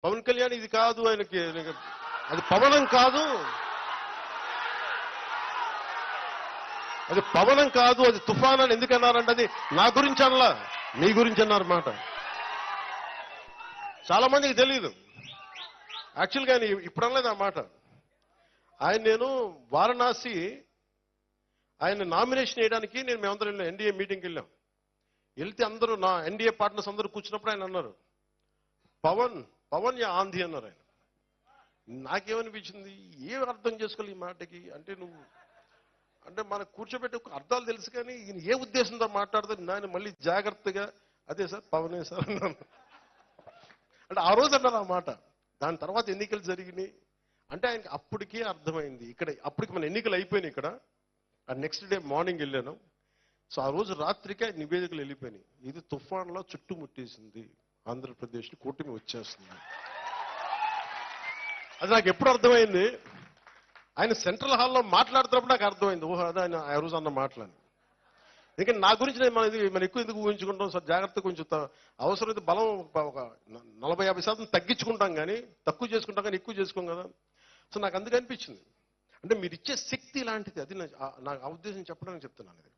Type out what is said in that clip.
పవన్ కళ్యాణ్ ఇది కాదు ఆయనకి, అది పవనం కాదు, అది పవనం కాదు, అది తుఫాన్ అని ఎందుకు అన్నారంటే అది నా గురించి అనలా, మీ గురించి అన్నారు మాట. చాలా మందికి తెలియదు యాక్చువల్గా. ఇప్పుడు అనలేదు ఆ మాట. నేను వారణాసి ఆయన నామినేషన్ వేయడానికి మేమందరం వెళ్ళాం, ఎన్డీఏ మీటింగ్కి వెళ్ళాం. వెళ్తే అందరూ నా ఎన్డీఏ పార్ట్నర్స్ అందరూ కూర్చున్నప్పుడు ఆయన అన్నారు, పవన్ యా ఆంధీ అన్నారు ఆయన. నాకేమనిపించింది, ఏం అర్థం చేసుకోవాలి ఈ మాటకి అంటే, అంటే మనకు కూర్చోబెట్టి అర్థాలు తెలుసు కానీ ఈయన ఏ ఉద్దేశంతో మాట్లాడుతుంది. నేను మళ్ళీ జాగ్రత్తగా అదే సార్ పవనే సార్ అన్నాను. అంటే ఆ రోజు అన్నారు ఆ మాట. దాని తర్వాత ఎన్నికలు జరిగినాయి అంటే ఆయనకి అప్పటికే అర్థమైంది. ఇక్కడ అప్పటికి మన ఎన్నికలు అయిపోయినాయి ఇక్కడ. నెక్స్ట్ డే మార్నింగ్ వెళ్ళాను. సో ఆ రోజు రాత్రికే నివేదికలు వెళ్ళిపోయినాయి. ఇది తుఫాన్లో చుట్టుముట్టేసింది ఆంధ్రప్రదేశ్, కూటమి వచ్చేస్తుంది. అది నాకు ఎప్పుడు అర్థమైంది, ఆయన సెంట్రల్ హాల్లో మాట్లాడుతున్నప్పుడు నాకు అర్థమైంది, ఓహో అదే ఆయన ఆ రోజు అన్న మాటలని. ఎందుకంటే నా గురించి మనం ఎక్కువ ఎందుకు ఊహించుకుంటాం సార్, జాగ్రత్తగా కొంచెం అవసరమైతే బలం ఒక 40-50% తగ్గించుకుంటాం కానీ, తక్కువ చేసుకుంటాం కానీ ఎక్కువ చేసుకోం కదా. సో నాకు అందుకు అనిపించింది, అంటే మీరు ఇచ్చే శక్తి లాంటిది, అది నాకు ఆ ఉద్దేశం చెప్పడానికి చెప్తున్నాను. ఇది